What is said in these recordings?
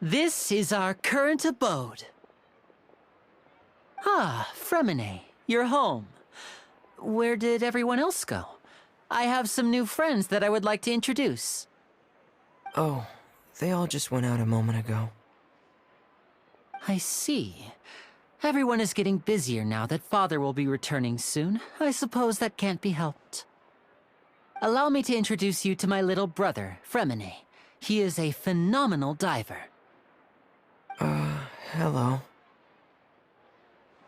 This is our current abode. Ah, Fremine, you're home. Where did everyone else go? I have some new friends that I would like to introduce. Oh, they all just went out a moment ago. I see. Everyone is getting busier now that Father will be returning soon. I suppose that can't be helped. Allow me to introduce you to my little brother, Fremine. He is a phenomenal diver. Hello.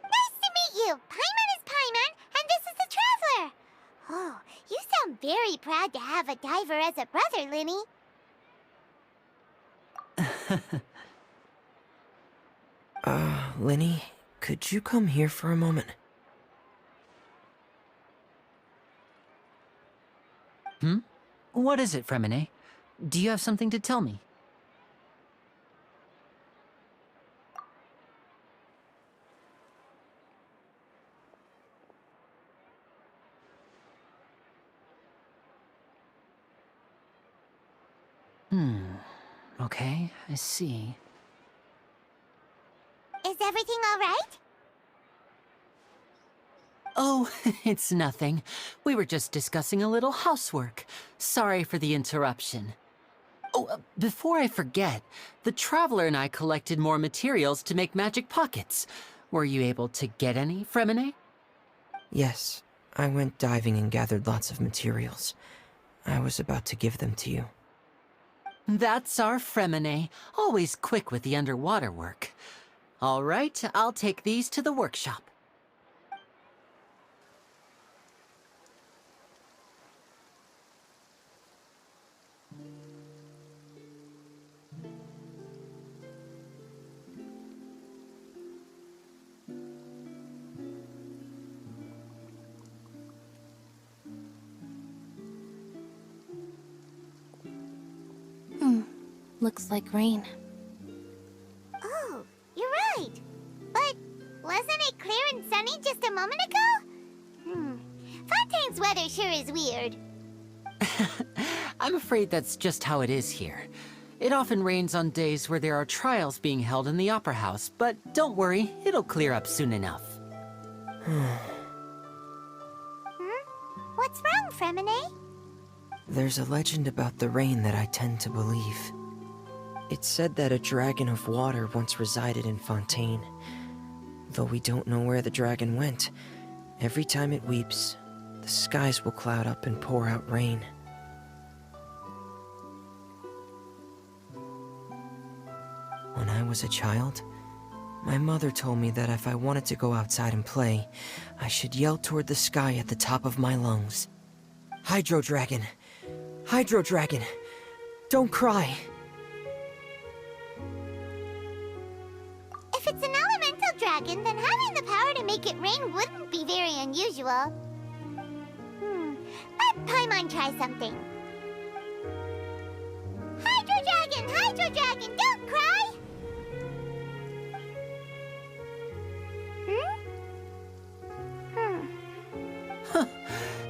Nice to meet you! Paimon is Paimon, and this is the Traveler! Oh, you sound very proud to have a diver as a brother, Linny. Linny, could you come here for a moment? What is it, Fremine? Do you have something to tell me? Okay, I see. Is everything all right? Oh, it's nothing. We were just discussing a little housework. Sorry for the interruption. Oh, before I forget, the Traveler and I collected more materials to make magic pockets. Were you able to get any, Fremine? Yes, I went diving and gathered lots of materials. I was about to give them to you. That's our Fremine, always quick with the underwater work. All right, I'll take these to the workshop. Looks like rain. Oh, you're right. But wasn't it clear and sunny just a moment ago? Fontaine's weather sure is weird. I'm afraid that's just how it is here. It often rains on days where there are trials being held in the Opera House, but don't worry, it'll clear up soon enough. What's wrong, Fremine? There's a legend about the rain that I tend to believe. It's said that a dragon of water once resided in Fontaine. Though we don't know where the dragon went, every time it weeps, the skies will cloud up and pour out rain. When I was a child, my mother told me that if I wanted to go outside and play, I should yell toward the sky at the top of my lungs. Hydro Dragon! Hydro Dragon! Don't cry! If it's an elemental dragon, then having the power to make it rain wouldn't be very unusual. Let Paimon try something. Hydro Dragon, don't cry!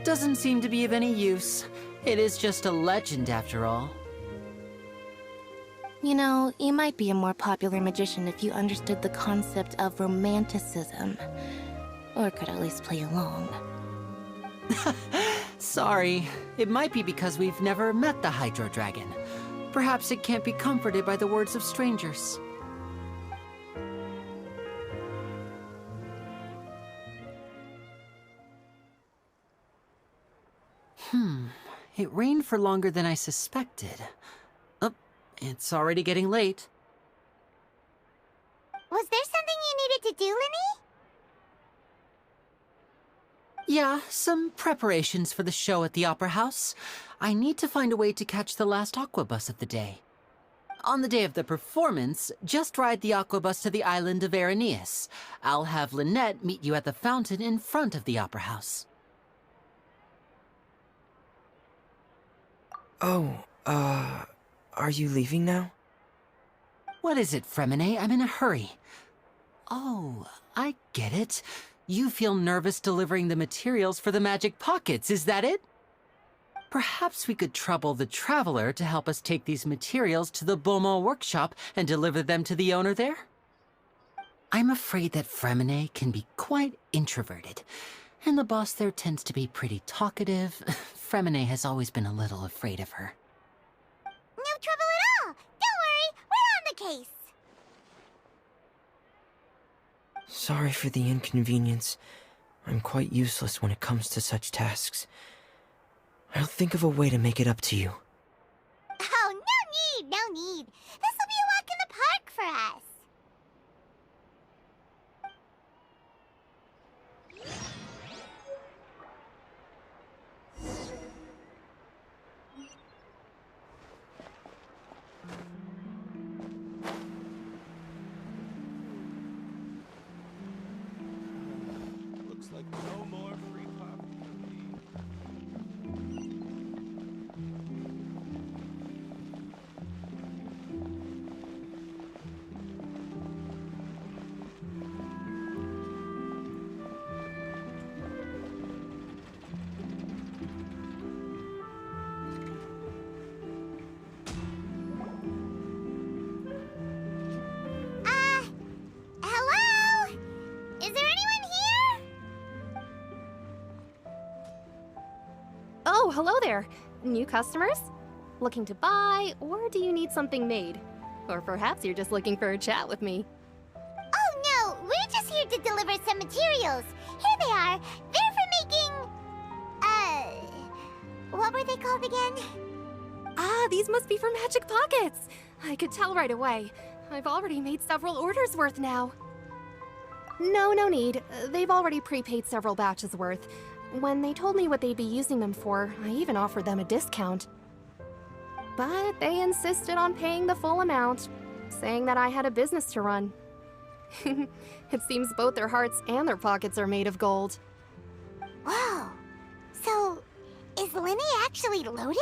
Doesn't seem to be of any use. It is just a legend after all. You know, you might be a more popular magician if you understood the concept of romanticism. Or could at least play along. Sorry. It might be because we've never met the Hydro Dragon. Perhaps it can't be comforted by the words of strangers. It rained for longer than I suspected. Oh, it's already getting late. Was there something you needed to do, Linny? Yeah, some preparations for the show at the Opera House. I need to find a way to catch the last aquabus of the day. On the day of the performance, just ride the aquabus to the island of Aeneas. I'll have Lynette meet you at the fountain in front of the Opera House. Oh, are you leaving now? What is it, Fremine? I'm in a hurry. Oh, I get it. You feel nervous delivering the materials for the magic pockets, is that it? Perhaps we could trouble the Traveler to help us take these materials to the Beaumont workshop and deliver them to the owner there? I'm afraid that Fremine can be quite introverted, and the boss there tends to be pretty talkative. Fremine has always been a little afraid of her. No trouble at all! Don't worry, we're on the case! Sorry for the inconvenience. I'm quite useless when it comes to such tasks. I'll think of a way to make it up to you. Oh, no need! This will be a walk in the park for us! Looks like no more free pop for me. Hello? Is there anyone here? Oh, hello there. New customers? Looking to buy, or do you need something made? Or perhaps you're just looking for a chat with me. Oh no, we're just here to deliver some materials. Here they are. They're for making... what were they called again? Ah, these must be for magic pockets. I could tell right away. I've already made several orders worth now. No need. They've already prepaid several batches worth. When they told me what they'd be using them for, I even offered them a discount. But they insisted on paying the full amount, saying that I had a business to run. It seems both their hearts and their pockets are made of gold. Whoa. So, is Linny actually loaded?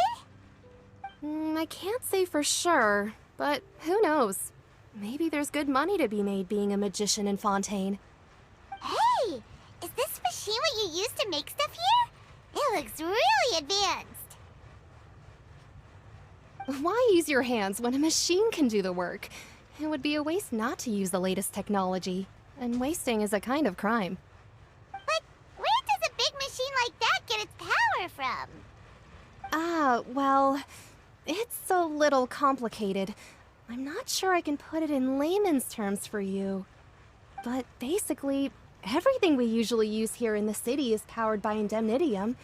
I can't say for sure, but who knows? Maybe there's good money to be made being a magician in Fontaine. Hey! Is this machine what you use to make stuff here? It looks really advanced. Why use your hands when a machine can do the work? It would be a waste not to use the latest technology, and wasting is a kind of crime. But where does a big machine like that get its power from? Well, it's a little complicated. I'm not sure I can put it in layman's terms for you. But basically, everything we usually use here in the city is powered by indemnitium.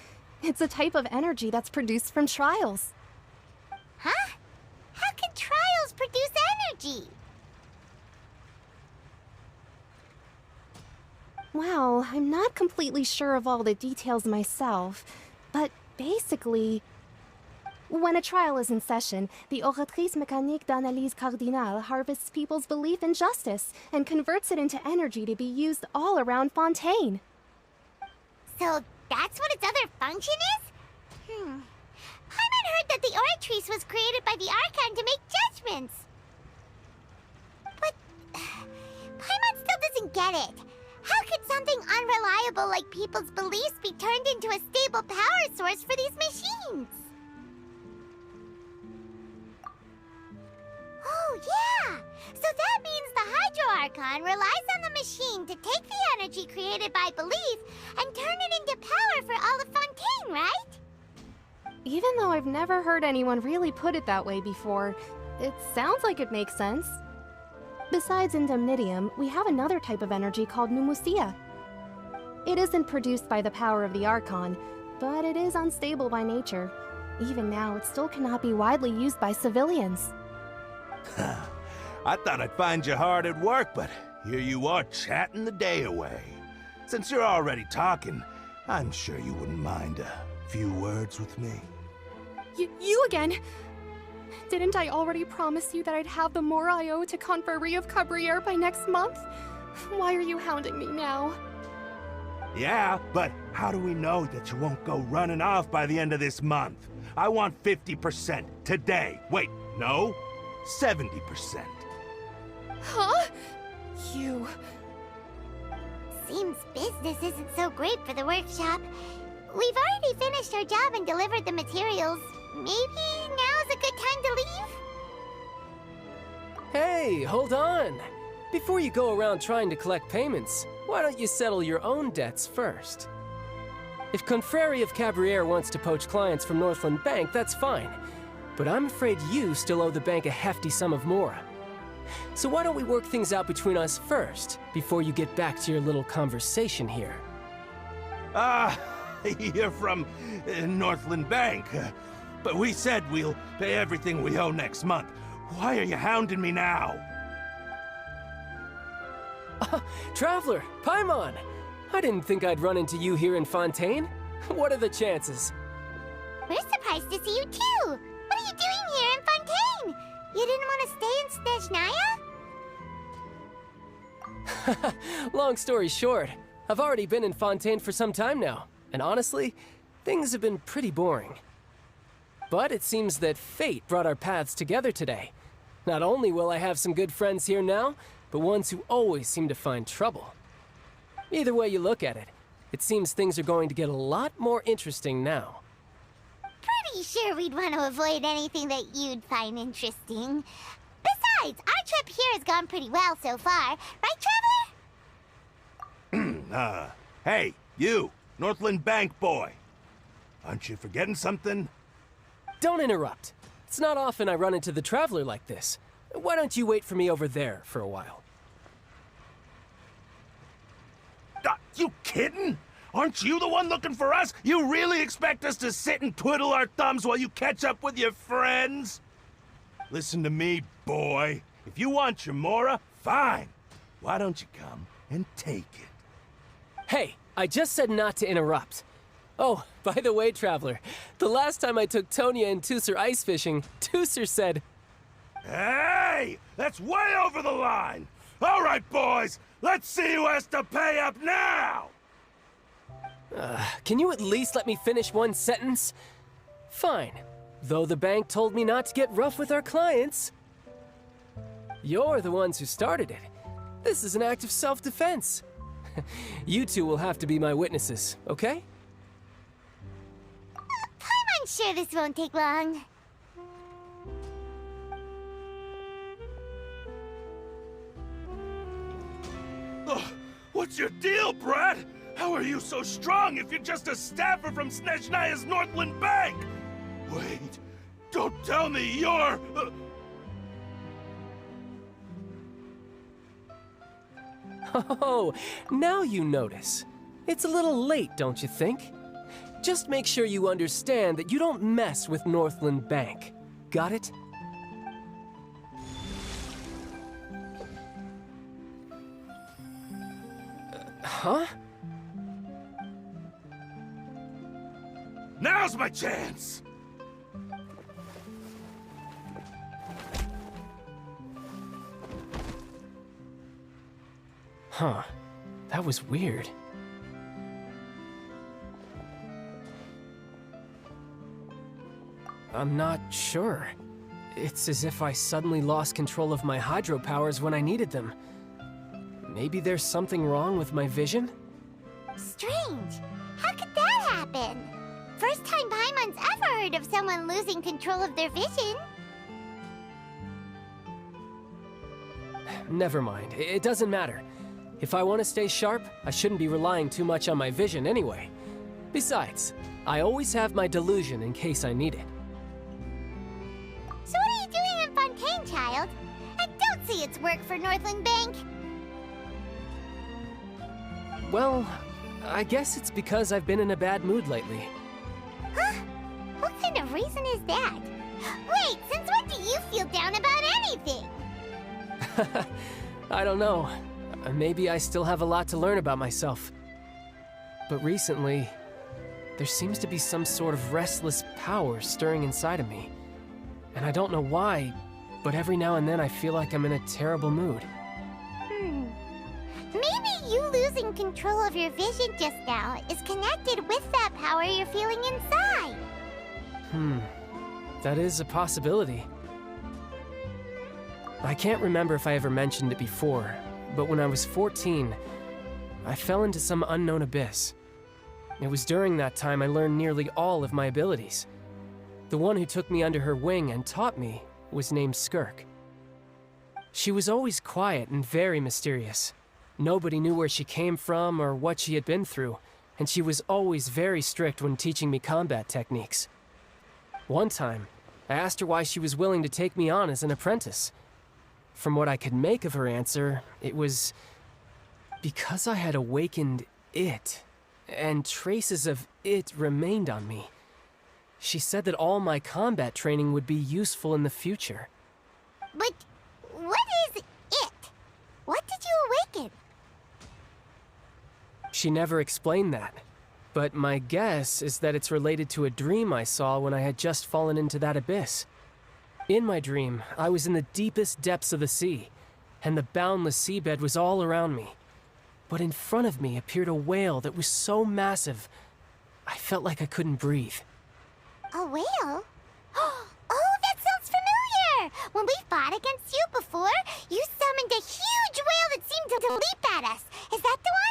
It's a type of energy that's produced from trials. Huh? How can trials produce energy? Well, I'm not completely sure of all the details myself, but basically, when a trial is in session, the Oratrice Mécanique d'Analyse Cardinale harvests people's belief in justice and converts it into energy to be used all around Fontaine. So that's what its other function is? Paimon heard that the Oratrice was created by the Archon to make judgments. But Paimon still doesn't get it. How could something unreliable like people's beliefs be turned into a stable power source for these machines? Oh, yeah! So that means the Hydro Archon relies on the machine to take the energy created by belief and turn it into power for all of Fontaine, right? Even though I've never heard anyone really put it that way before, it sounds like it makes sense. Besides indemnitium, we have another type of energy called pneumosia. It isn't produced by the power of the Archon, but it is unstable by nature. Even now, it still cannot be widely used by civilians. I thought I'd find you hard at work, but here you are chatting the day away. Since you're already talking, I'm sure you wouldn't mind a few words with me. You again? Didn't I already promise you that I'd have the more I owe to Confrérie of Cabriere by next month? Why are you hounding me now? Yeah, but how do we know that you won't go running off by the end of this month? I want 50% today. Wait, no, 70%. Huh? You... Seems business isn't so great for the workshop. We've already finished our job and delivered the materials. Maybe now's a good time to leave? Hey, hold on! Before you go around trying to collect payments, why don't you settle your own debts first? If Confrérie of Cabriere wants to poach clients from Northland Bank, that's fine. But I'm afraid you still owe the bank a hefty sum of mora. So why don't we work things out between us first, before you get back to your little conversation here? You're from Northland Bank. But we said we'll pay everything we owe next month. Why are you hounding me now? Traveler, Paimon! I didn't think I'd run into you here in Fontaine. What are the chances? We're surprised to see you too! What are you doing here in Fontaine? You didn't want to stay in Snezhnaya? Long story short, I've already been in Fontaine for some time now, and honestly, things have been pretty boring. But it seems that fate brought our paths together today. Not only will I have some good friends here now, but ones who always seem to find trouble. Either way you look at it, it seems things are going to get a lot more interesting now. Pretty sure we'd want to avoid anything that you'd find interesting. Besides, our trip here has gone pretty well so far. Right, Traveler? Hey, you, Northland Bank boy. Aren't you forgetting something? Don't interrupt. It's not often I run into the Traveler like this. Why don't you wait for me over there for a while? You kidding? Aren't you the one looking for us? You really expect us to sit and twiddle our thumbs while you catch up with your friends? Listen to me, boy. If you want your mora, fine. Why don't you come and take it? Hey, I just said not to interrupt. Oh, by the way, Traveler, the last time I took Tonya and Tusser ice fishing, Tusser said... Hey! That's way over the line! All right, boys! Let's see who has to pay up now! Can you at least let me finish one sentence? Fine. Though the bank told me not to get rough with our clients. You're the ones who started it. This is an act of self-defense. You two will have to be my witnesses, okay? I'm sure this won't take long. What's your deal, Brad? How are you so strong if you're just a staffer from Snezhnaya's Northland Bank? Wait, don't tell me you're... Oh, now you notice. It's a little late, don't you think? Just make sure you understand that you don't mess with Northland Bank. Got it? Huh? Now's my chance! Huh. That was weird. I'm not sure. It's as if I suddenly lost control of my hydro powers when I needed them. Maybe there's something wrong with my vision? Strange. How could that happen? First time Paimon's ever heard of someone losing control of their vision. Never mind. It doesn't matter. If I want to stay sharp, I shouldn't be relying too much on my vision anyway. Besides, I always have my delusion in case I need it. So what are you doing in Fontaine, child? I don't see it's work for Northland Bank. Well, I guess it's because I've been in a bad mood lately. Huh? What kind of reason is that? Wait, since when do you feel down about anything? I don't know. Maybe I still have a lot to learn about myself. But recently, there seems to be some sort of restless power stirring inside of me. And I don't know why, but every now and then I feel like I'm in a terrible mood. Maybe you losing control of your vision just now is connected with that power you're feeling inside. That is a possibility. I can't remember if I ever mentioned it before, but when I was 14, I fell into some unknown abyss. It was during that time I learned nearly all of my abilities. The one who took me under her wing and taught me was named Skirk. She was always quiet and very mysterious. Nobody knew where she came from or what she had been through, and she was always very strict when teaching me combat techniques. One time, I asked her why she was willing to take me on as an apprentice. From what I could make of her answer, it was because I had awakened it, and traces of it remained on me. She said that all my combat training would be useful in the future. But what is it? What did you awaken? She never explained that, but my guess is that it's related to a dream I saw when I had just fallen into that abyss. In my dream, I was in the deepest depths of the sea, and the boundless seabed was all around me. But in front of me appeared a whale that was so massive, I felt like I couldn't breathe. A whale? Oh, that sounds familiar! When we fought against you before, you summoned a huge whale that seemed to leap at us. Is that the one?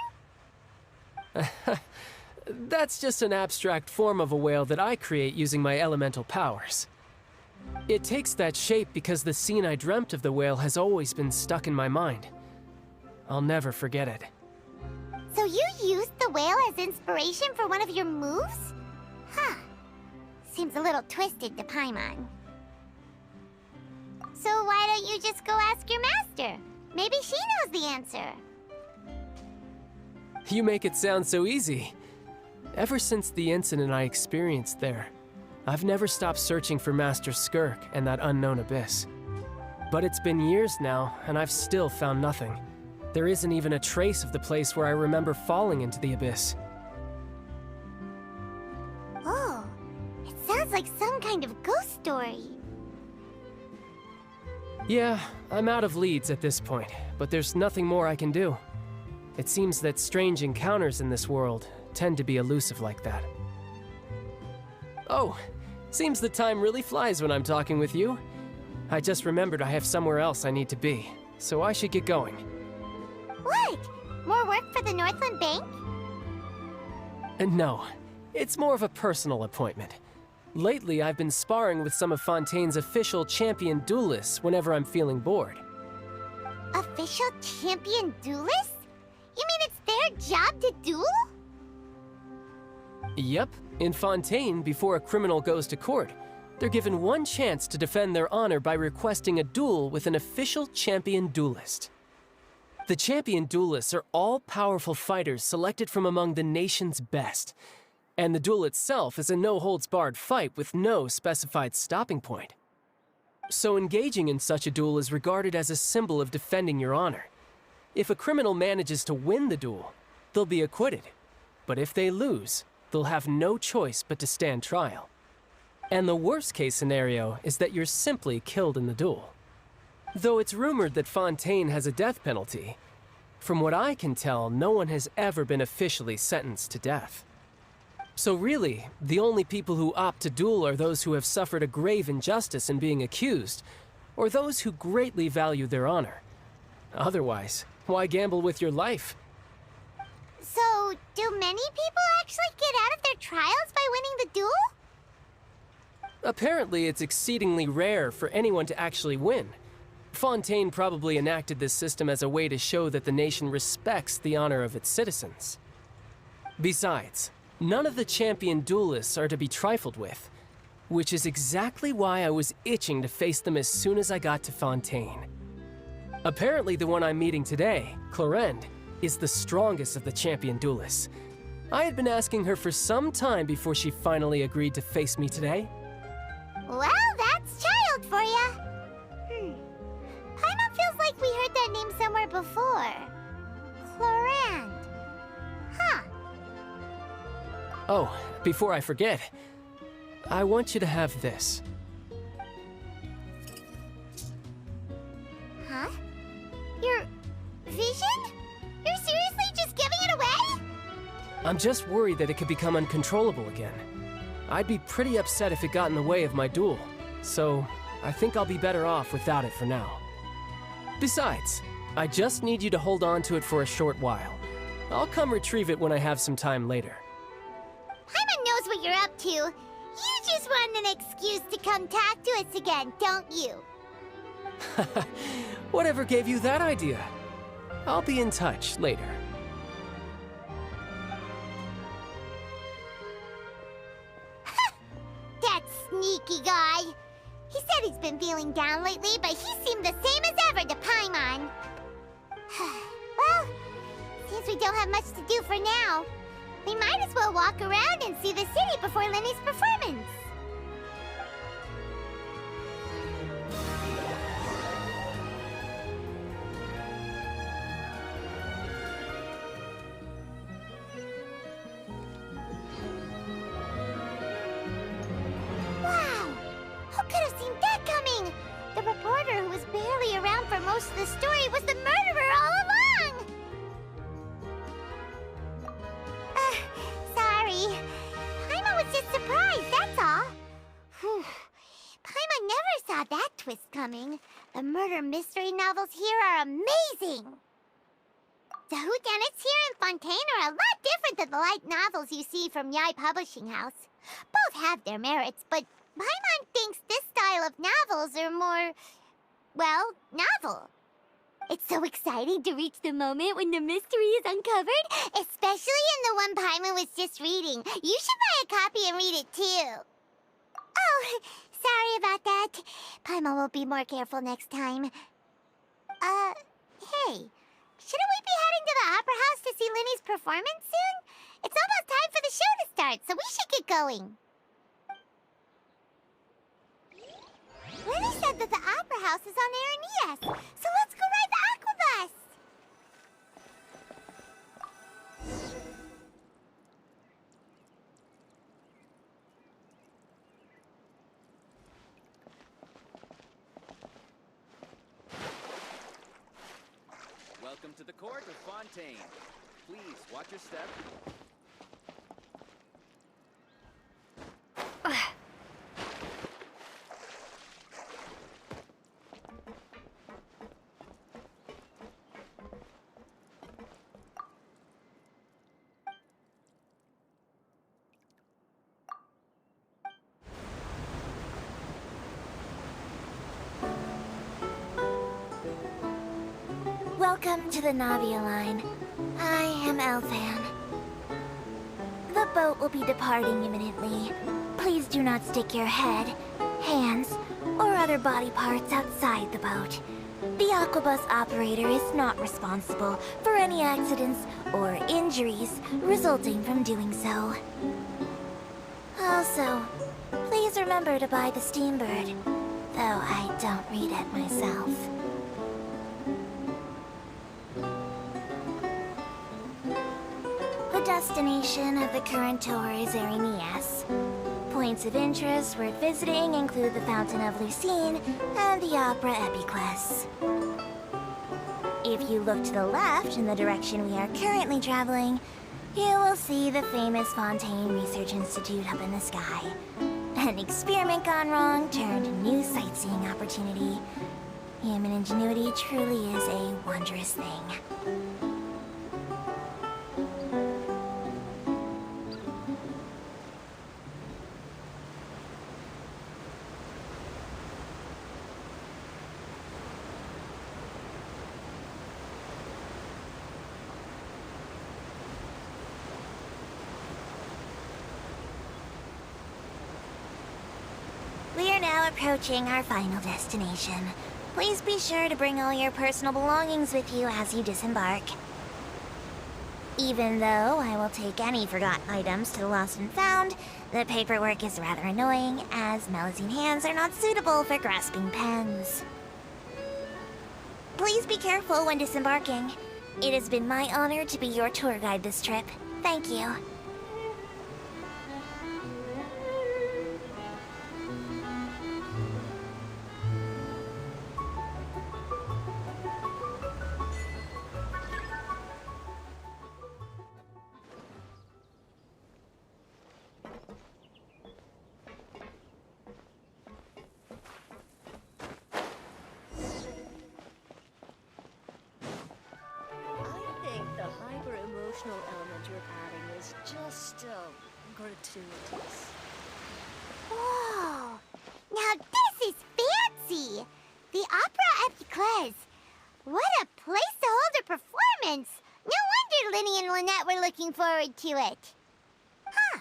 That's just an abstract form of a whale that I create using my elemental powers. It takes that shape because the scene I dreamt of the whale has always been stuck in my mind. I'll never forget it. So you used the whale as inspiration for one of your moves? Huh. Seems a little twisted to Paimon. So why don't you just go ask your master? Maybe she knows the answer. You make it sound so easy. Ever since the incident I experienced there, I've never stopped searching for Master Skirk and that unknown abyss. But it's been years now, and I've still found nothing. There isn't even a trace of the place where I remember falling into the abyss. Oh, it sounds like some kind of ghost story. Yeah, I'm out of leads at this point, but there's nothing more I can do. It seems that strange encounters in this world tend to be elusive like that. Oh, seems the time really flies when I'm talking with you. I just remembered I have somewhere else I need to be, so I should get going. What? More work for the Northland Bank? No, it's more of a personal appointment. Lately, I've been sparring with some of Fontaine's official champion duelists whenever I'm feeling bored. Official champion duelists? You mean it's their job to duel? Yep, in Fontaine, before a criminal goes to court, they're given one chance to defend their honor by requesting a duel with an official champion duelist. The champion duelists are all-powerful fighters selected from among the nation's best, and the duel itself is a no-holds-barred fight with no specified stopping point. So engaging in such a duel is regarded as a symbol of defending your honor. If a criminal manages to win the duel, they'll be acquitted, but if they lose, they'll have no choice but to stand trial. And the worst-case scenario is that you're simply killed in the duel. Though it's rumored that Fontaine has a death penalty, from what I can tell, no one has ever been officially sentenced to death. So really, the only people who opt to duel are those who have suffered a grave injustice in being accused, or those who greatly value their honor. Otherwise, why gamble with your life? So, do many people actually get out of their trials by winning the duel? Apparently, it's exceedingly rare for anyone to actually win. Fontaine probably enacted this system as a way to show that the nation respects the honor of its citizens. Besides, none of the champion duelists are to be trifled with, which is exactly why I was itching to face them as soon as I got to Fontaine. Apparently, the one I'm meeting today, Clorinde, is the strongest of the champion duelists. I had been asking her for some time before she finally agreed to face me today. Well, that's child for ya. Paimon feels like we heard that name somewhere before. Clorinde. Huh. Oh, before I forget, I want you to have this. Huh? Your vision? You're seriously just giving it away? I'm just worried that it could become uncontrollable again. I'd be pretty upset if it got in the way of my duel, so I think I'll be better off without it for now. Besides, I just need you to hold on to it for a short while. I'll come retrieve it when I have some time later. you're up to. You just want an excuse to come talk to us again, don't you? Whatever gave you that idea? I'll be in touch later. That sneaky guy. He said he's been feeling down lately, but he seemed the same as ever to Paimon. Well, since we don't have much to do for now, we might as well walk around and see the city before Lenny's performance. Wow! Who could have seen that coming? The reporter who was barely around for most of the story was the murderer all along! Sorry. Paimon was just surprised, that's all. Whew. Paimon never saw that twist coming. The murder mystery novels here are amazing! The whodunits here in Fontaine are a lot different than the light novels you see from Yai Publishing House. Both have their merits, but Paimon thinks this style of novels are more, well, novel. It's so exciting to reach the moment when the mystery is uncovered, especially in the one Paimon was just reading. You should buy a copy and read it too. Oh, sorry about that. Paimon will be more careful next time. Hey, shouldn't we be heading to the Opera House to see Linny's performance soon? It's almost time for the show to start, so we should get going. Lenny said that the Opera House is on air in ES, so let's go ride the Aquabus! Welcome to the court of Fontaine. Please watch your step. Welcome to the Navia line. I am Elfan. The boat will be departing imminently. Please do not stick your head, hands, or other body parts outside the boat. The Aquabus operator is not responsible for any accidents or injuries resulting from doing so. Also, please remember to buy the Steambird, though I don't read it myself. The destination of the current tour is Erinias. Points of interest worth visiting include the Fountain of Lucine and the Opera Epiclese. If you look to the left in the direction we are currently traveling, you will see the famous Fontaine Research Institute up in the sky. An experiment gone wrong turned new sightseeing opportunity. Human ingenuity truly is a wondrous thing. We are now approaching our final destination. Please be sure to bring all your personal belongings with you as you disembark. Even though I will take any forgotten items to the lost and found, the paperwork is rather annoying, as Melusine hands are not suitable for grasping pens. Please be careful when disembarking. It has been my honor to be your tour guide this trip. Thank you. I think the hyper-emotional element you're adding is gratuitous. Whoa! Now this is fancy! The Opera Epiclese. What a place to hold a performance! No wonder Linny and Lynette were looking forward to it. Huh.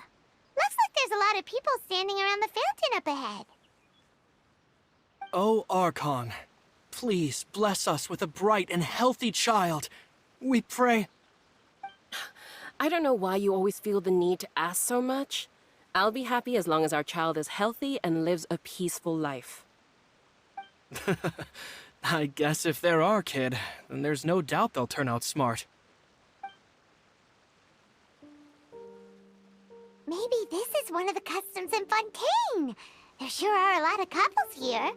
Looks like there's a lot of people standing around the fountain up ahead. Oh, Archon, please bless us with a bright and healthy child. We pray. I don't know why you always feel the need to ask so much. I'll be happy as long as our child is healthy and lives a peaceful life. I guess if they're our kid, then there's no doubt they'll turn out smart. Maybe this is one of the customs in Fontaine. There sure are a lot of couples here.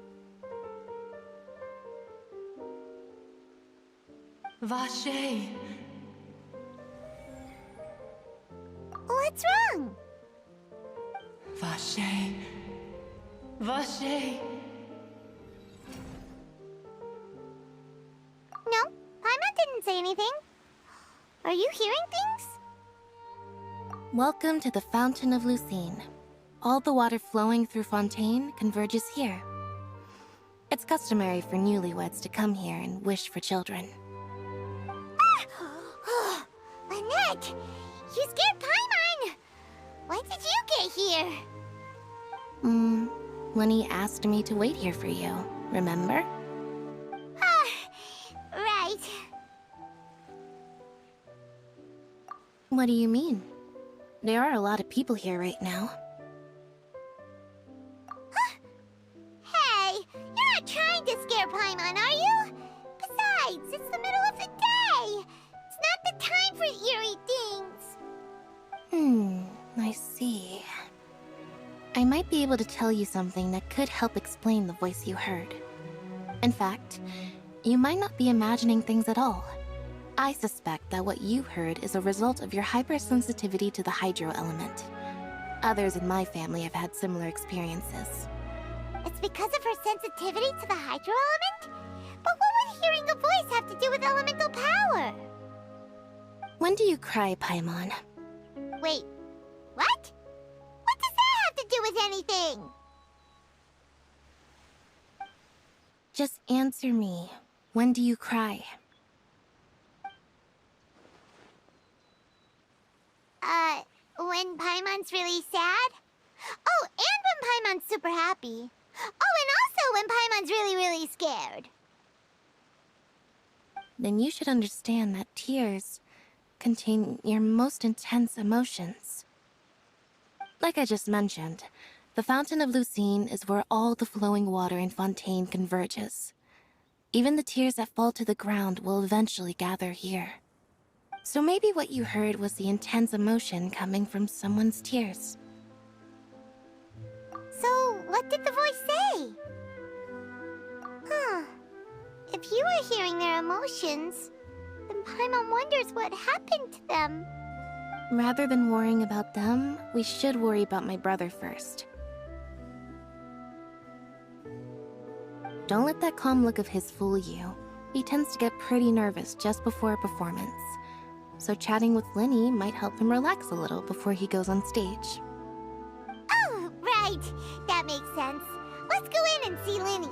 Vache. What's wrong? Vache. Vache. No, Paimon didn't say anything. Are you hearing things? Welcome to the Fountain of Lucine. All the water flowing through Fontaine converges here. It's customary for newlyweds to come here and wish for children. Ah! Lynette! You scared Paimon! When did you get here? Lenny asked me to wait here for you, remember? Right. What do you mean? There are a lot of people here right now. Hey, you're not trying to scare Paimon, are you? Besides, it's the middle of the day. It's not the time for eerie things. I see. I might be able to tell you something that could help explain the voice you heard. In fact, you might not be imagining things at all. I suspect that what you heard is a result of your hypersensitivity to the hydro element. Others in my family have had similar experiences. It's because of her sensitivity to the hydro element? But what would hearing a voice have to do with elemental power? When do you cry, Paimon? Wait, what? What does that have to do with anything? Just answer me. When do you cry? When Paimon's really sad? Oh, and when Paimon's super happy. Oh, and also when Paimon's really, really scared. Then you should understand that tears contain your most intense emotions. Like I just mentioned, the Fountain of Lucine is where all the flowing water in Fontaine converges. Even the tears that fall to the ground will eventually gather here. So maybe what you heard was the intense emotion coming from someone's tears. So, what did the voice say? Huh. If you were hearing their emotions, then Paimon wonders what happened to them. Rather than worrying about them, we should worry about my brother first. Don't let that calm look of his fool you. He tends to get pretty nervous just before a performance. So chatting with Linny might help him relax a little before he goes on stage. Oh, right. That makes sense. Let's go in and see Linny.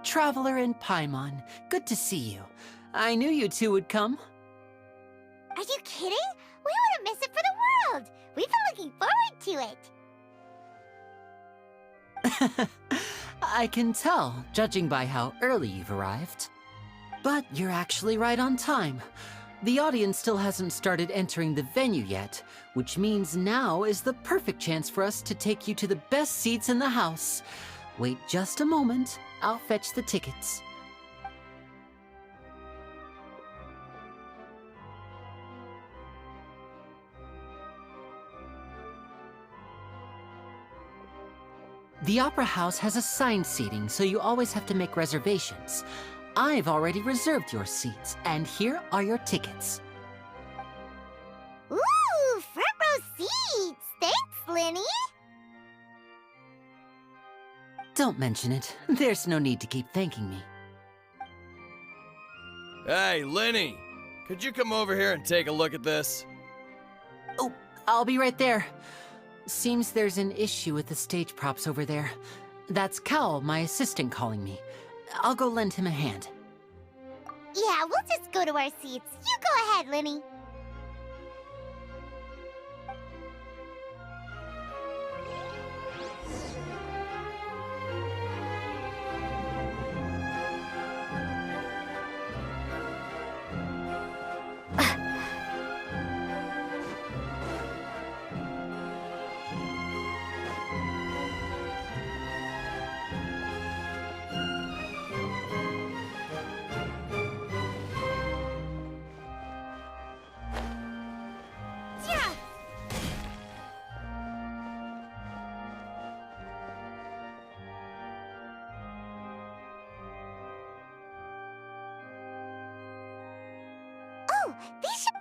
Traveler and Paimon, good to see you. I knew you two would come. Are you kidding? We wouldn't miss it for the world. We've been looking forward to it. I can tell, judging by how early you've arrived. But you're actually right on time. The audience still hasn't started entering the venue yet, which means now is the perfect chance for us to take you to the best seats in the house. Wait just a moment. I'll fetch the tickets. The Opera House has assigned seating, so you always have to make reservations. I've already reserved your seats, and here are your tickets. Ooh, front row seats! Thanks, Linny! Don't mention it. There's no need to keep thanking me. Hey, Linny! Could you come over here and take a look at this? Oh, I'll be right there. Seems there's an issue with the stage props over there. That's Cal, my assistant, calling me. I'll go lend him a hand. Yeah, we'll just go to our seats. You go ahead, Linny. Oh, these should...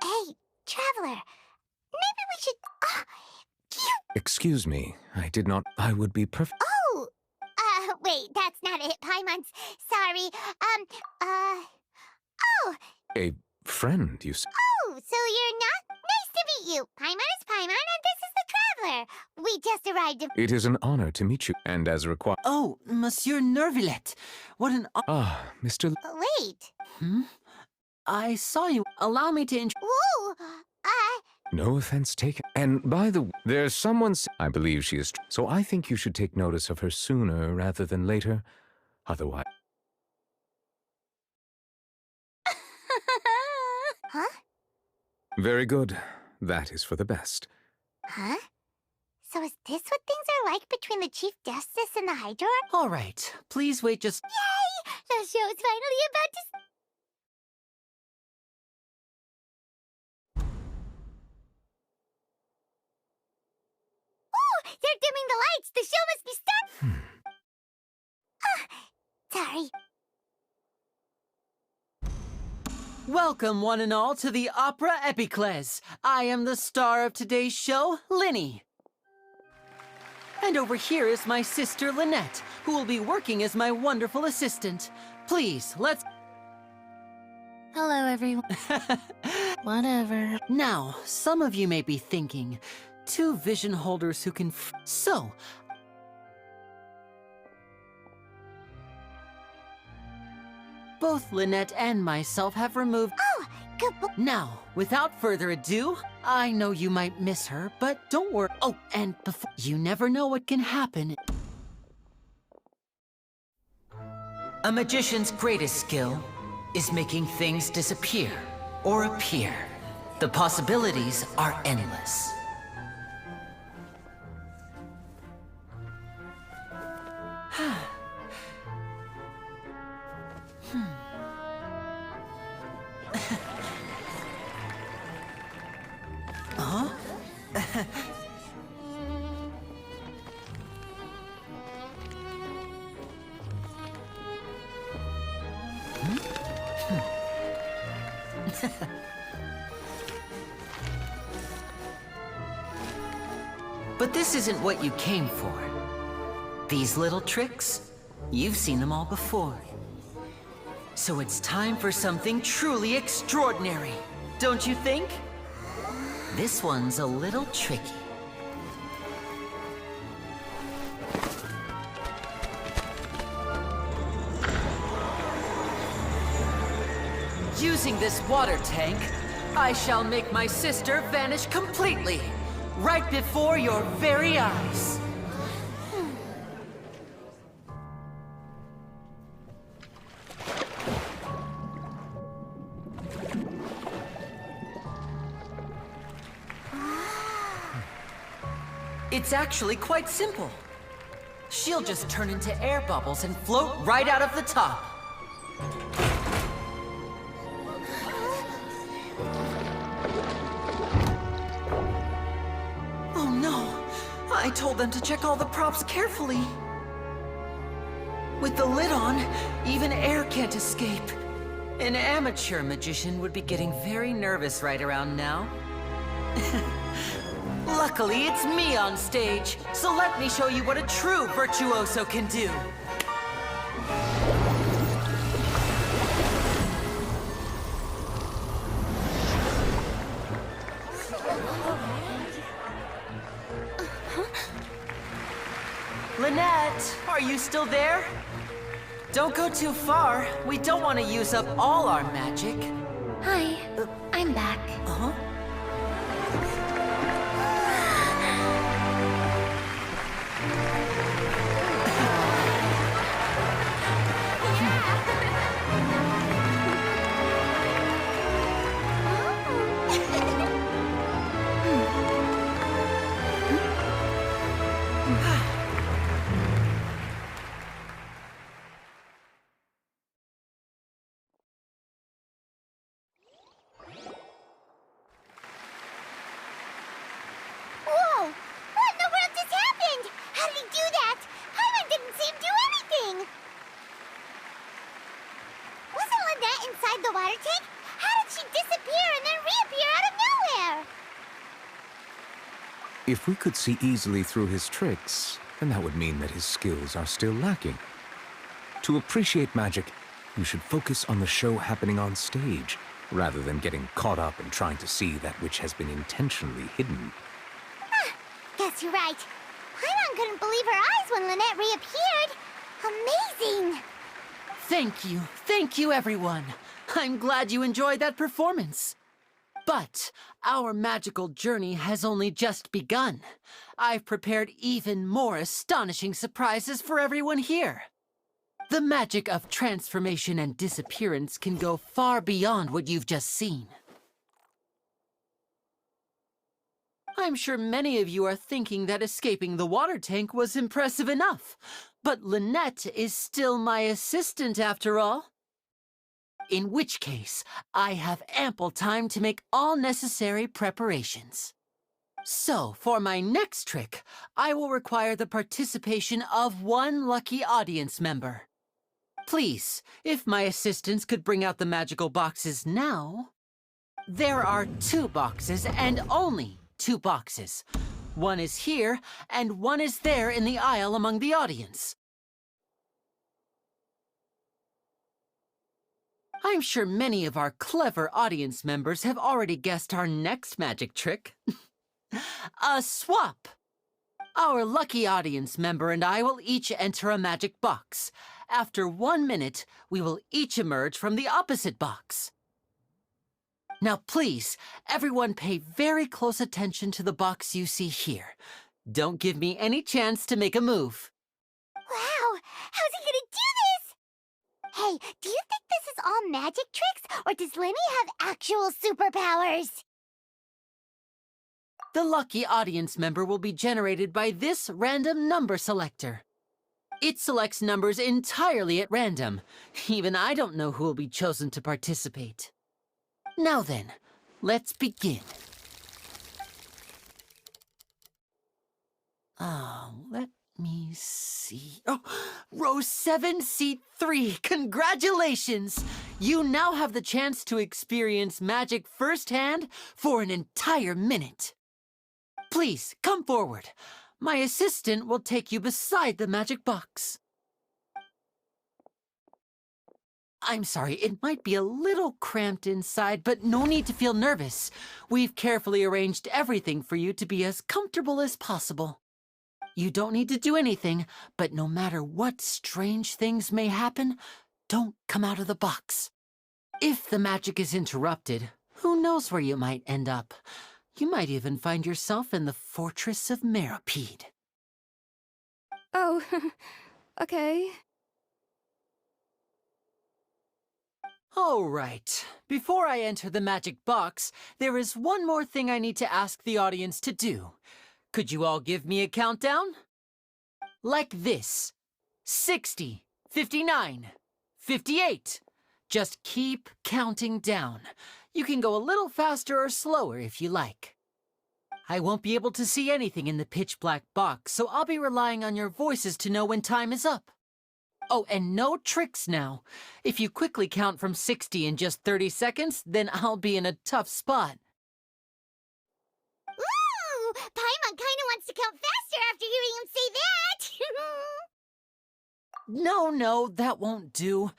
Hey, Traveler. Maybe we should... Excuse me, I did not... I would be perfect... Oh! Wait, that's not it, Paimons. Sorry. Oh! A friend, you s... Oh, so you're not? Nice to meet you. Paimon is Paimon, and this is the Traveler. We just arrived... It is an honor to meet you, and as required... Oh, Monsieur Nervillet. What an... Ah, Mr... Wait. I saw you. Allow me to Whoa! No offense taken. And by the way, there's someone's... I believe she is... So I think you should take notice of her sooner rather than later. Otherwise... Huh? Very good. That is for the best. Huh? So is this what things are like between the Chief Justice and the Hydra? All right. Please wait just... Yay! The show is finally about to... They're dimming the lights! The show must be starting! Sorry. Welcome, one and all, to the Opera Epiclese. I am the star of today's show, Linny. And over here is my sister, Lynette, who will be working as my wonderful assistant. Please, let's... Hello, everyone. Whatever. Now, some of you may be thinking, two vision holders who can... So... Both Lynette and myself have removed... Oh, good boy. Now, without further ado, I know you might miss her, but don't worry. Oh, and before... You never know what can happen. A magician's greatest skill is making things disappear or appear. The possibilities are endless. Huh? But this isn't what you came for. These little tricks, you've seen them all before. So it's time for something truly extraordinary, don't you think? This one's a little tricky. Using this water tank, I shall make my sister vanish completely, right before your very eyes. It's actually quite simple. She'll just turn into air bubbles and float right out of the top. Oh no! I told them to check all the props carefully. With the lid on, even air can't escape. An amateur magician would be getting very nervous right around now. Luckily, it's me on stage, so let me show you what a true virtuoso can do. Lynette, are you still there? Don't go too far. We don't want to use up all our magic. Hi, I'm back. Uh-huh. Whoa! What in the world just happened? How did he do that? Paimon didn't see him do anything! Wasn't Lynette inside the water tank? How did she disappear and then reappear out of nowhere? If we could see easily through his tricks, then that would mean that his skills are still lacking. To appreciate magic, you should focus on the show happening on stage, rather than getting caught up in trying to see that which has been intentionally hidden. Guess you're right. Paimon couldn't believe her eyes when Lynette reappeared. Amazing! Thank you, everyone. I'm glad you enjoyed that performance. But our magical journey has only just begun. I've prepared even more astonishing surprises for everyone here. The magic of transformation and disappearance can go far beyond what you've just seen. I'm sure many of you are thinking that escaping the water tank was impressive enough, but Lynette is still my assistant after all. In which case, I have ample time to make all necessary preparations. So, for my next trick, I will require the participation of one lucky audience member. Please, if my assistants could bring out the magical boxes now. There are 2 boxes and only 2 boxes. One is here, and one is there in the aisle among the audience. I'm sure many of our clever audience members have already guessed our next magic trick. A swap! Our lucky audience member and I will each enter a magic box. After 1 minute, we will each emerge from the opposite box. Now please, everyone pay very close attention to the box you see here. Don't give me any chance to make a move. Wow! How's he gonna do this? Hey, do you think this is all magic tricks, or does Lenny have actual superpowers? The lucky audience member will be generated by this random number selector. It selects numbers entirely at random. Even I don't know who will be chosen to participate. Now then, let's begin. Let me see. Oh, row 7, seat 3. Congratulations! You now have the chance to experience magic firsthand for an entire minute. Please, come forward. My assistant will take you beside the magic box. I'm sorry, it might be a little cramped inside, but no need to feel nervous. We've carefully arranged everything for you to be as comfortable as possible. You don't need to do anything, but no matter what strange things may happen, don't come out of the box. If the magic is interrupted, who knows where you might end up? You might even find yourself in the Fortress of Meripede. Oh, okay. All right. Before I enter the magic box, there is one more thing I need to ask the audience to do. Could you all give me a countdown? Like this. 60, 59, 58. Just keep counting down. You can go a little faster or slower if you like. I won't be able to see anything in the pitch-black box, so I'll be relying on your voices to know when time is up. Oh, and no tricks now. If you quickly count from 60 in just 30 seconds, then I'll be in a tough spot. Ooh! Paimon kinda wants to count faster after hearing him say that! No, that won't do.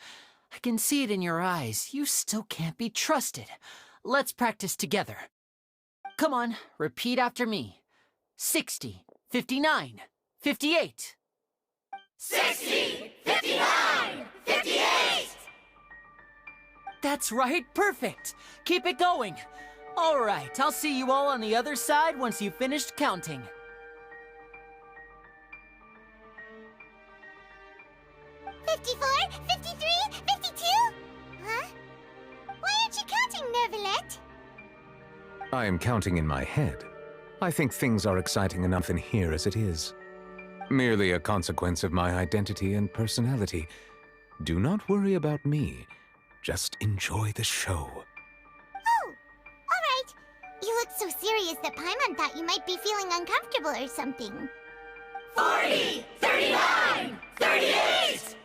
I can see it in your eyes. You still can't be trusted. Let's practice together. Come on, repeat after me. 60, 59, 58. 60, 59, 58! That's right, perfect. Keep it going. All right, I'll see you all on the other side once you've finished counting. $54, $53, $52? Huh? Why aren't you counting, Nervalet? I am counting in my head. I think things are exciting enough in here as it is. Merely a consequence of my identity and personality. Do not worry about me. Just enjoy the show. Oh, all right. You look so serious that Paimon thought you might be feeling uncomfortable or something. 40, 39, 38!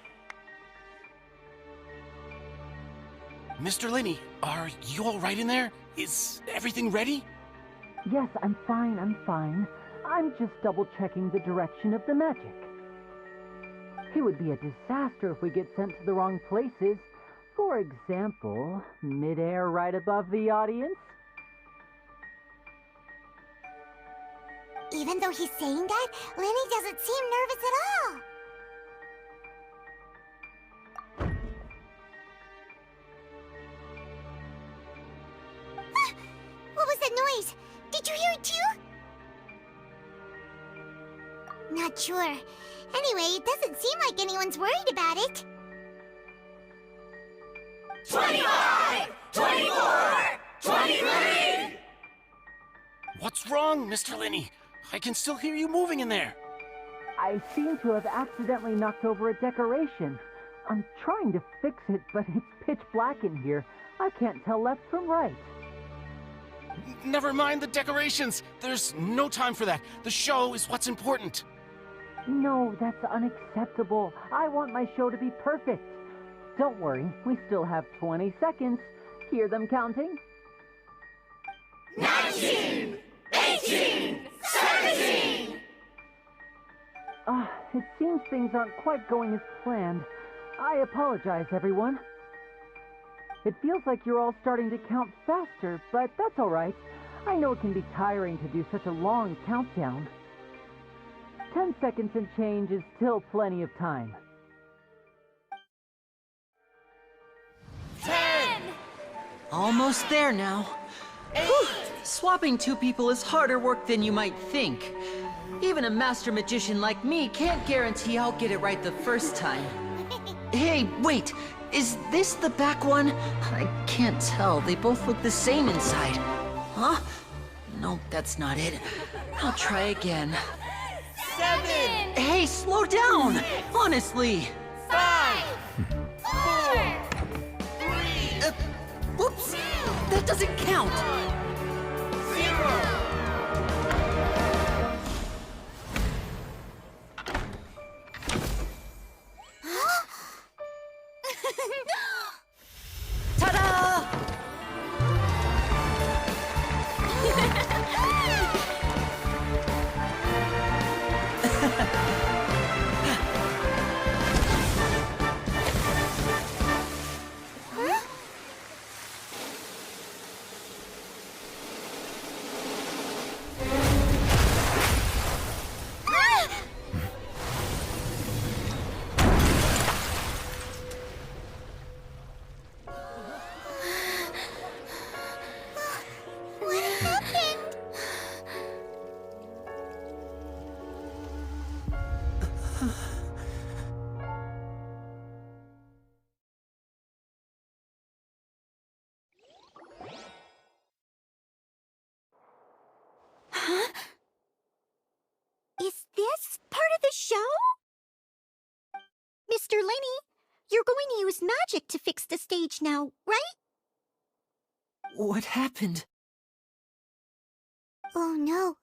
Mr. Linney, are you all right in there? Is everything ready? Yes, I'm fine. I'm just double-checking the direction of the magic. It would be a disaster if we get sent to the wrong places. For example, mid-air right above the audience. Even though he's saying that, Lenny doesn't seem nervous at all. Ah! What was that noise? Did you hear it too? Not sure. Anyway, it doesn't seem like anyone's worried about it. 25! 24! 23! What's wrong, Mr. Linney? I can still hear you moving in there. I seem to have accidentally knocked over a decoration. I'm trying to fix it, but it's pitch black in here. I can't tell left from right. Never mind the decorations. There's no time for that. The show is what's important. No, that's unacceptable. I want my show to be perfect. Don't worry, we still have 20 seconds. Hear them counting? 19! 18! 17! It seems things aren't quite going as planned. I apologize, everyone. It feels like you're all starting to count faster, but that's all right. I know it can be tiring to do such a long countdown. 10 seconds and change is still plenty of time. 10! Almost there now. Whew. Swapping two people is harder work than you might think. Even a master magician like me can't guarantee I'll get it right the first time. Hey, wait! Is this the back one? I can't tell. They both look the same inside. Huh? Nope, that's not it. I'll try again. 7! Hey, slow down! Honestly! 5! 4! 3! Whoops! That doesn't count! 0! Ta-da! show? Mr. Lenny, you're going to use magic to fix the stage now, right? What happened? Oh no.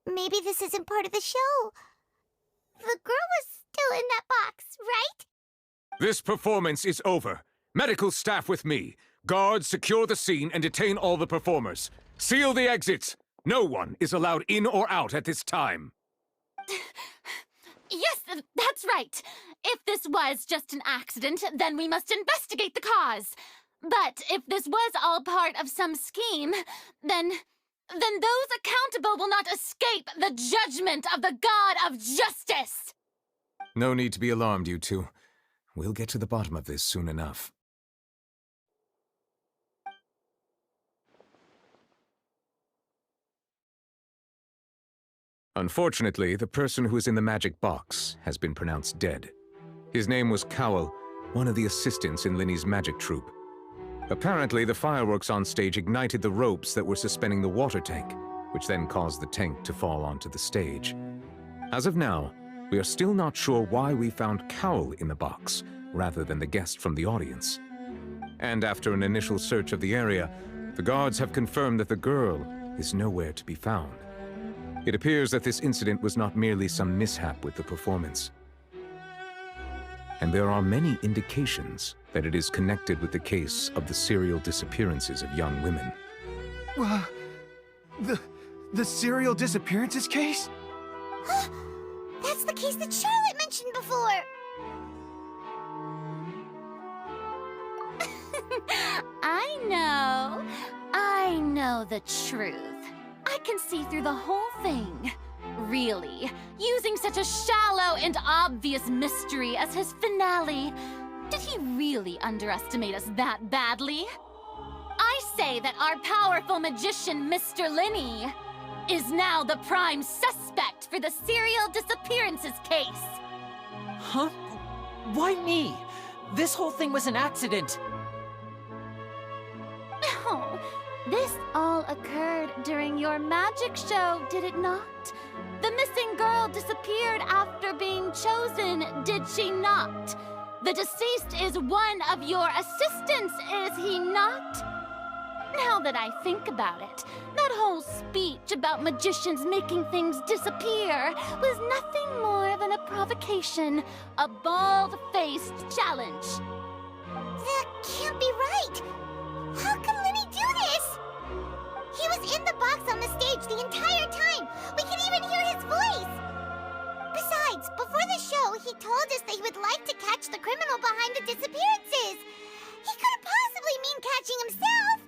Maybe this isn't part of the show. The girl was still in that box, right? This performance is over. Medical staff with me. Guards, secure the scene and detain all the performers. Seal the exits. No one is allowed in or out at this time. Yes, that's right. If this was just an accident, then we must investigate the cause. But if this was all part of some scheme, then those accountable will not escape the judgment of the God of Justice! No need to be alarmed, you two. We'll get to the bottom of this soon enough. Unfortunately, the person who is in the magic box has been pronounced dead. His name was Cowell, one of the assistants in Linny's magic troupe. Apparently, the fireworks on stage ignited the ropes that were suspending the water tank, which then caused the tank to fall onto the stage. As of now, we are still not sure why we found Cowell in the box, rather than the guest from the audience. And after an initial search of the area, the guards have confirmed that the girl is nowhere to be found. It appears that this incident was not merely some mishap with the performance. And there are many indications that it is connected with the case of the serial disappearances of young women. The serial disappearances case? That's the case that Charlotte mentioned before! I know the truth. I can see through the whole thing. Really, using such a shallow and obvious mystery as his finale, did he really underestimate us that badly? I say that our powerful magician, Mr. Lenny, is now the prime suspect for the serial disappearances case. Huh? Why me? This whole thing was an accident. Oh, this all occurred during your magic show, did it not? The missing girl disappeared after being chosen, did she not? The deceased is one of your assistants, is he not? Now that I think about it, that whole speech about magicians making things disappear was nothing more than a provocation, a bald-faced challenge. That can't be right! How can Lenny do this? He was in the box on the stage the entire time! We can even hear his voice! Besides, before the show, he told us that he would like to catch the criminal behind the disappearances! He couldn't possibly mean catching himself!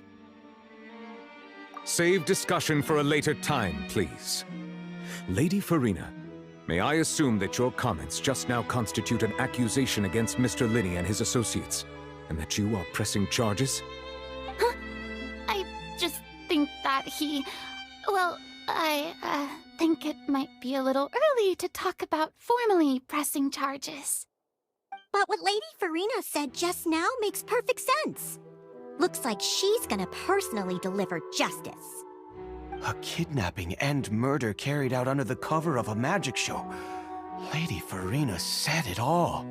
Save discussion for a later time, please. Lady Farina, may I assume that your comments just now constitute an accusation against Mr. Lenny and his associates, and that you are pressing charges? Huh? I just think that I think it might be a little early to talk about formally pressing charges. But what Lady Farina said just now makes perfect sense. Looks like she's gonna personally deliver justice. A kidnapping and murder carried out under the cover of a magic show. Lady Farina said it all.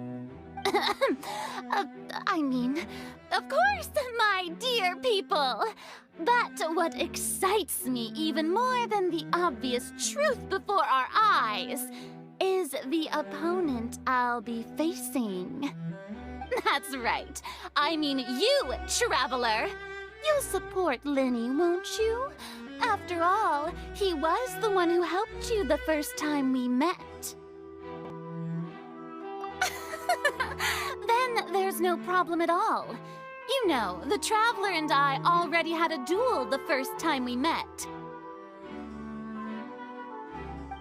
I mean, of course, my dear people. But what excites me even more than the obvious truth before our eyes is the opponent I'll be facing. That's right. I mean you, Traveler. You'll support Lenny, won't you? After all, he was the one who helped you the first time we met. Then there's no problem at all. You know, the Traveler and I already had a duel the first time we met.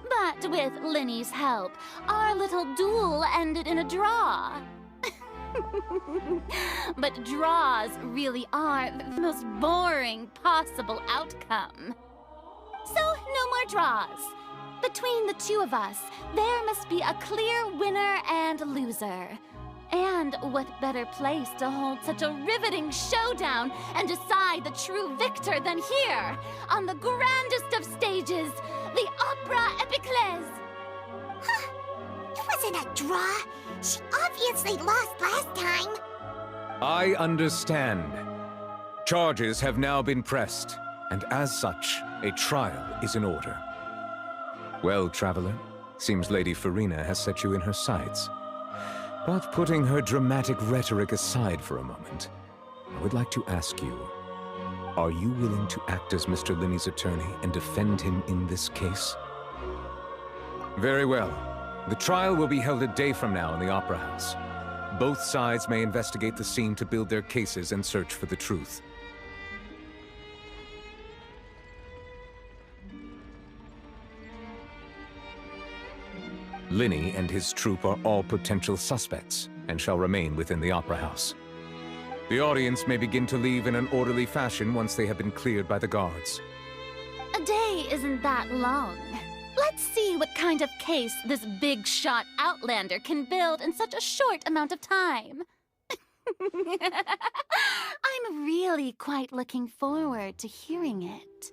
But with Lenny's help, our little duel ended in a draw. But draws really are the most boring possible outcome. So, no more draws. Between the two of us, there must be a clear winner and loser. And what better place to hold such a riveting showdown and decide the true victor than here, on the grandest of stages, the Opera Epiclese. Huh. wasn't a draw. She obviously lost last time. I understand. Charges have now been pressed, and as such, a trial is in order. Well, Traveler, seems Lady Farina has set you in her sights. But putting her dramatic rhetoric aside for a moment, I would like to ask you, are you willing to act as Mr. Linney's attorney and defend him in this case? Very well. The trial will be held a day from now in the Opera House. Both sides may investigate the scene to build their cases and search for the truth. Linney and his troupe are all potential suspects and shall remain within the Opera House. The audience may begin to leave in an orderly fashion once they have been cleared by the guards. A day isn't that long. Let's see what kind of case this big-shot outlander can build in such a short amount of time. I'm really quite looking forward to hearing it.